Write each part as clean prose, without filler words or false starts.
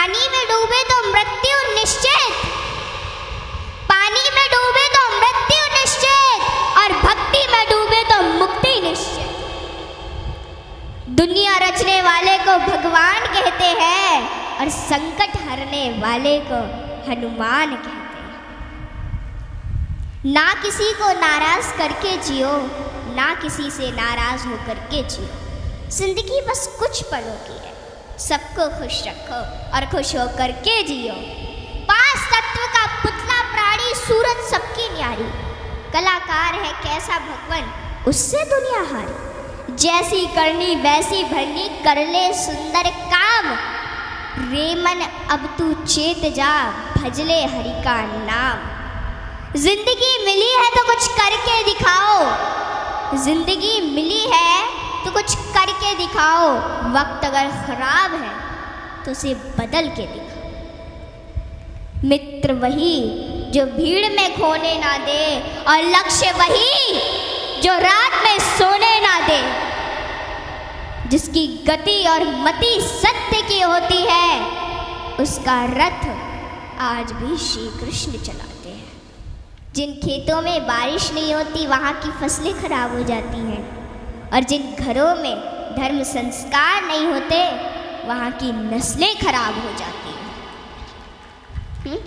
पानी में डूबे तो मृत्यु निश्चित, पानी में डूबे तो मृत्यु निश्चित, और भक्ति में डूबे तो मुक्ति निश्चित। दुनिया रचने वाले को भगवान कहते हैं और संकट हरने वाले को हनुमान कहते हैं। ना किसी को नाराज करके जियो, ना किसी से नाराज होकर के जियो। जिंदगी बस कुछ पलों की है, सबको खुश रखो और खुश होकर के जियो। पांच तत्व का पुतला प्राणी सूरज सबकी न्यारी, कलाकार है कैसा भगवान उससे दुनिया हारी। जैसी करनी वैसी भरनी कर ले सुंदर काम, रे मन अब तू चेत जा भजले हरि का नाम। जिंदगी मिली है तो कुछ करके दिखाओ, जिंदगी मिली है तो कुछ करके दिखाओ। वक्त अगर खराब है तो उसे बदल के दिखाओ। मित्र वही जो भीड़ में खोने ना दे, और लक्ष्य वही जो रात में सोने ना दे। जिसकी गति और मति सत्य की होती है, उसका रथ आज भी श्री कृष्ण चलाते हैं। जिन खेतों में बारिश नहीं होती वहाँ की फसलें खराब हो जाती हैं, और जिन घरों में धर्म संस्कार नहीं होते वहाँ की नस्लें खराब हो जाती हैं।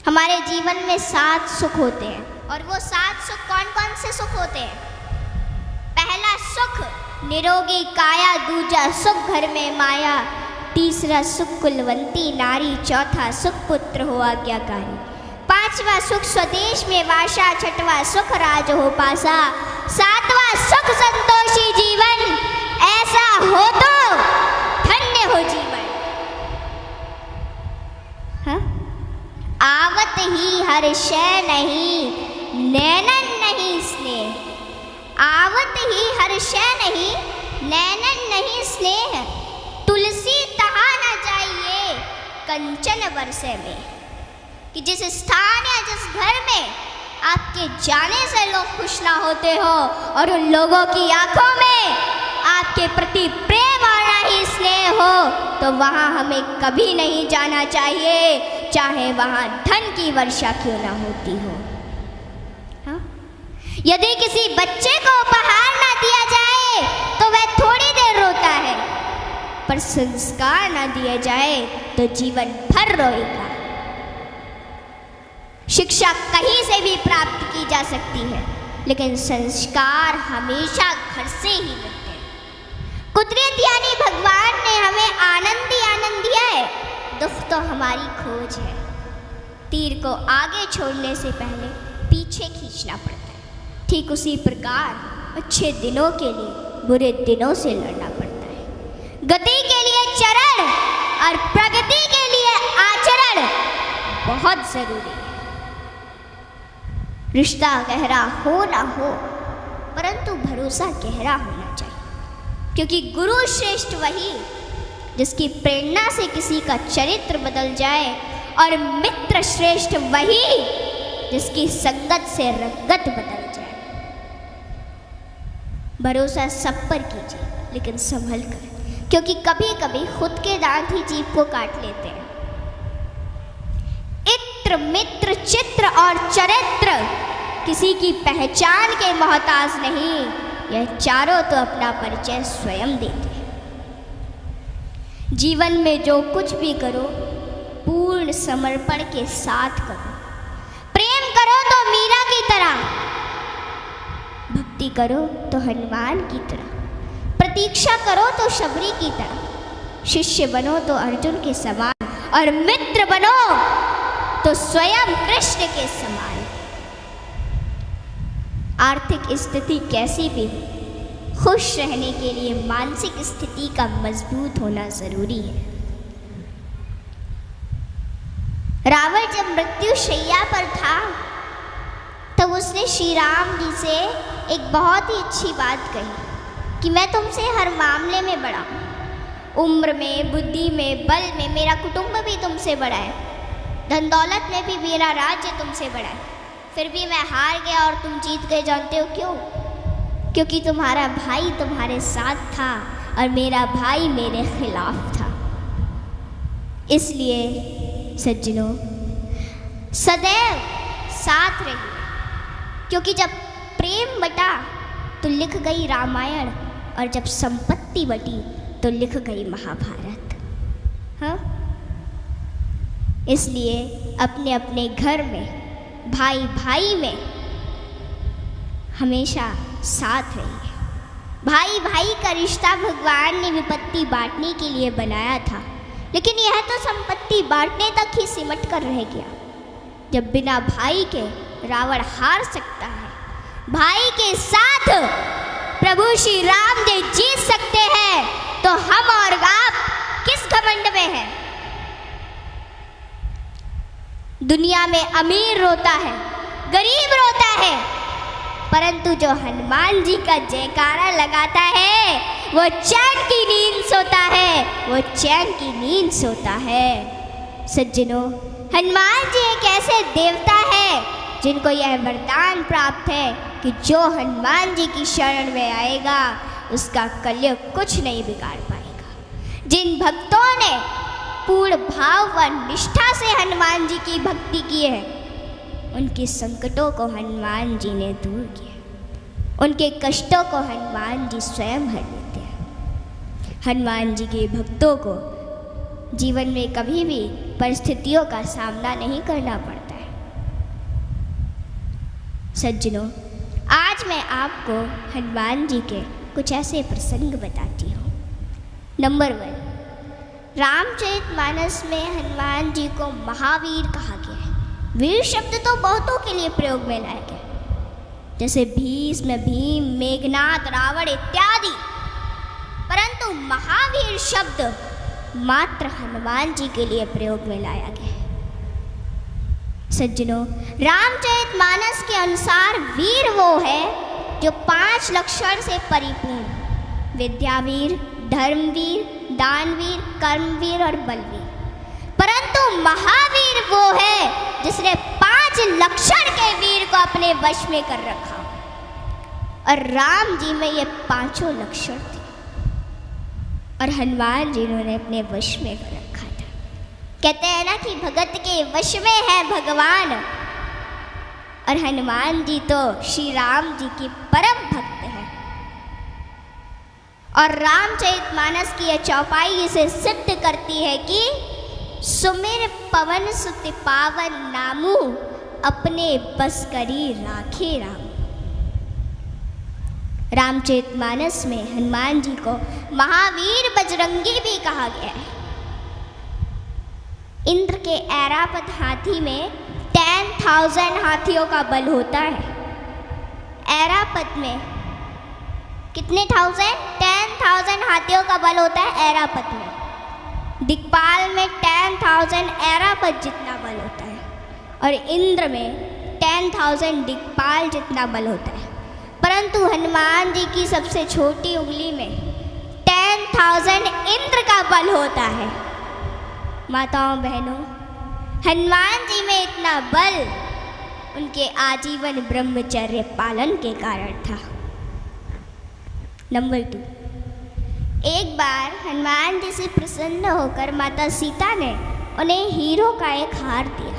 हमारे जीवन में 7 सुख होते हैं, और वो 7 सुख कौन कौन से सुख होते हैं? पहला सुख निरोगी काया, दूजा सुख घर में माया, तीसरा सुख कुलवंती नारी, चौथा सुख पुत्र हो आज्ञाकारी, पांचवा सुख स्वदेश में वासा, छठवा सुख राज हो पासा, सातवां सुख संतोषी जीवन, ऐसा हो तो धन्य हो जीवन। हाँ? आवत ही हर शय नहीं, नैनन नहीं स्नेह, आवत ही हर शय नहीं, नैनन नहीं स्नेह, तुलसी तहा न जाइए कंचन बरसे में। कि जिस स्थान या जिस घर में आपके जाने से लोग खुश ना होते हो, और उन लोगों की आंखों में आपके प्रति प्रेम और ना ही स्नेह हो, तो वहाँ हमें कभी नहीं जाना चाहिए, चाहे वहाँ धन की वर्षा क्यों ना होती हो। हाँ? यदि किसी बच्चे को उपहार ना दिया जाए तो वह थोड़ी देर रोता है, पर संस्कार ना दिया जाए तो जीवन भर रोएगा। शिक्षा कहीं से भी प्राप्त की जा सकती है, लेकिन संस्कार हमेशा घर से ही मिलते हैं। कुदरत यानी भगवान ने हमें आनंद ही आनंद दिया है, दुख तो हमारी खोज है। तीर को आगे छोड़ने से पहले पीछे खींचना पड़ता है, ठीक उसी प्रकार अच्छे दिनों के लिए बुरे दिनों से लड़ना पड़ता है। गति के लिए चरण और प्रगति के लिए आचरण बहुत जरूरी है। रिश्ता गहरा हो ना हो, परंतु भरोसा गहरा होना चाहिए, क्योंकि गुरु श्रेष्ठ वही जिसकी प्रेरणा से किसी का चरित्र बदल जाए, और मित्र श्रेष्ठ वही जिसकी संगत से रंगत बदल जाए। भरोसा सब पर कीजिए, लेकिन संभल कर, क्योंकि कभी कभी खुद के दांत ही जीभ को काट लेते हैं। इत्र मित्र चित्र और चरित्र किसी की पहचान के मोहताज नहीं, यह चारों तो अपना परिचय स्वयं देते हैं। जीवन में जो कुछ भी करो पूर्ण समर्पण के साथ करो। प्रेम करो तो मीरा की तरह, भक्ति करो तो हनुमान की तरह, प्रतीक्षा करो तो शबरी की तरह, शिष्य बनो तो अर्जुन के समान, और मित्र बनो तो स्वयं कृष्ण के समान। आर्थिक स्थिति कैसी भी हो, खुश रहने के लिए मानसिक स्थिति का मजबूत होना जरूरी है। रावण जब मृत्यु शैया पर था तब उसने श्री राम जी से एक बहुत ही अच्छी बात कही कि मैं तुमसे हर मामले में बड़ा हूँ, उम्र में, बुद्धि में, बल में मेरा कुटुंब भी तुमसे बड़ा है, धन दौलत में भी मेरा राज्य तुमसे बड़ा है, फिर भी मैं हार गया और तुम जीत गए। जानते हो क्यों? क्योंकि तुम्हारा भाई तुम्हारे साथ था और मेरा भाई मेरे खिलाफ था। इसलिए सज्जनों, सदैव साथ रहिए, क्योंकि जब प्रेम बटा तो लिख गई रामायण, और जब संपत्ति बटी तो लिख गई महाभारत। हाँ, इसलिए अपने अपने घर में, भाई भाई में हमेशा साथ रहिए। भाई भाई का रिश्ता भगवान ने विपत्ति बांटने के लिए बनाया था, लेकिन यह तो संपत्ति बांटने तक ही सिमट कर रह गया। जब बिना भाई के रावण हार सकता है, भाई के साथ प्रभु श्री राम जी जीत सकते हैं, तो हम और आप किस घमंड में हैं? दुनिया में अमीर रोता है, गरीब रोता है, परंतु जो हनुमान जी का जयकारा लगाता है वो चैन की नींद सोता है, वो चैन की नींद सोता है। सज्जनों, हनुमान जी एक ऐसे देवता है जिनको यह वरदान प्राप्त है कि जो हनुमान जी की शरण में आएगा उसका कलयुग कुछ नहीं बिगाड़ पाएगा। जिन भक्तों ने पूर्ण भाव व निष्ठा से हनुमान जी की भक्ति की है, उनके संकटों को हनुमान जी ने दूर किया, उनके कष्टों को हनुमान जी स्वयं हर लेते हैं। हनुमान जी के भक्तों को जीवन में कभी भी परिस्थितियों का सामना नहीं करना पड़ता है। सज्जनों, आज मैं आपको हनुमान जी के कुछ ऐसे प्रसंग बताती हूँ। नंबर 1, रामचरितमानस में हनुमान जी को महावीर कहा गया है। वीर शब्द तो बहुतों के लिए प्रयोग में लाया गया, जैसे भीष्म, भीम, मेघनाद, रावण इत्यादि, परंतु महावीर शब्द मात्र हनुमान जी के लिए प्रयोग में लाया गया है। सज्जनों, रामचरितमानस के अनुसार वीर वो है जो 5 लक्षण से परिपूर्ण, विद्यावीर, धर्मवीर, दानवीर, कर्मवीर और बलवीर। परंतु महावीर वो है जिसने 5 लक्षण के वीर को अपने वश में कर रखा, और राम जी में ये 5 लक्षण थे और हनुमान जी ने अपने वश में कर रखा था। कहते हैं ना कि भगत के वश में है भगवान, और हनुमान जी तो श्री राम जी की परम भक्त हैं। और रामचरितमानस की यह चौपाई इसे सिद्ध करती है कि सुमिर पवन सुत पावन नामू, अपने बस करी राखे राम। रामचरितमानस में हनुमान जी को महावीर बजरंगी भी कहा गया है। इंद्र के ऐरावत हाथी में 10,000 हाथियों का बल होता है। ऐरावत में कितने 10,000 हाथियों का बल होता है ऐरावत में। दिक्पाल में 10,000 ऐरावत जितना बल होता है, और इंद्र में 10,000 दिक्पाल जितना बल होता है। परंतु हनुमान जी की सबसे छोटी उंगली में 10,000 इंद्र का बल होता है। माताओं बहनों, हनुमान जी में इतना बल उनके आजीवन ब्रह्मचर्य पालन के कारण था। नंबर 2, एक बार हनुमान जी से प्रसन्न होकर माता सीता ने उन्हें हीरो का एक हार दिया,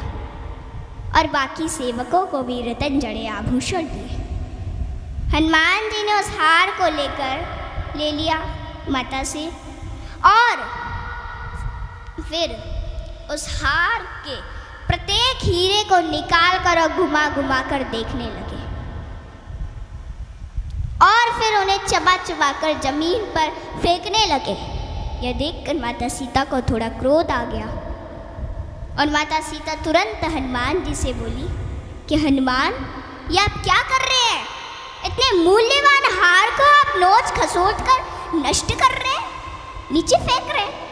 और बाकी सेवकों को भी रतन जड़े आभूषण दिए। हनुमान जी ने उस हार को ले लिया माता से, और फिर उस हार के प्रत्येक हीरे को निकाल कर और घुमा घुमा कर देखने लगे, और फिर उन्हें चबा चबा कर जमीन पर फेंकने लगे। यह देखकर माता सीता को थोड़ा क्रोध आ गया, और माता सीता तुरंत हनुमान जी से बोली कि हनुमान, ये आप क्या कर रहे हैं? इतने मूल्यवान हार को आप नोच खसोट कर नष्ट कर रहे हैं, नीचे फेंक रहे हैं।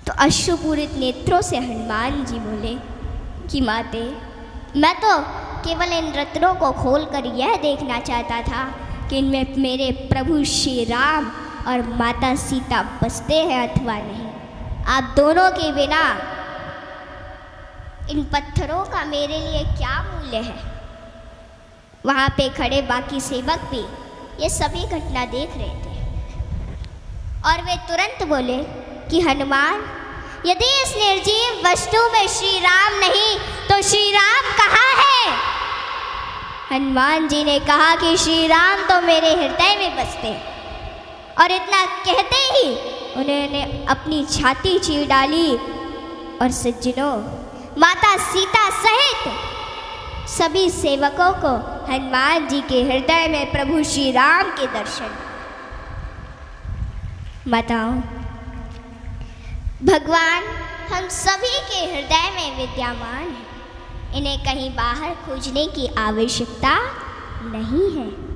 तो अश्रुपूरित नेत्रों से हनुमान जी बोले कि माते, मैं तो केवल इन रत्नों को खोलकर यह देखना चाहता था कि इनमें मेरे प्रभु श्री राम और माता सीता बसते हैं अथवा नहीं। आप दोनों के बिना इन पत्थरों का मेरे लिए क्या मूल्य है? वहाँ पे खड़े बाकी सेवक भी ये सभी घटना देख रहे थे, और वे तुरंत बोले कि हनुमान, यदि इस निर्जीव वस्तु में श्री राम नहीं तो श्री राम कहाँ है? हनुमान जी ने कहा कि श्री राम तो मेरे हृदय में बसते हैं। और इतना कहते ही उन्होंने अपनी छाती चीर डाली और सज्जनों, माता सीता सहित सभी सेवकों को हनुमान जी के हृदय में प्रभु श्री राम के दर्शन। माताओं, भगवान हम सभी के हृदय में विद्यमान है, इन्हें कहीं बाहर खोजने की आवश्यकता नहीं है।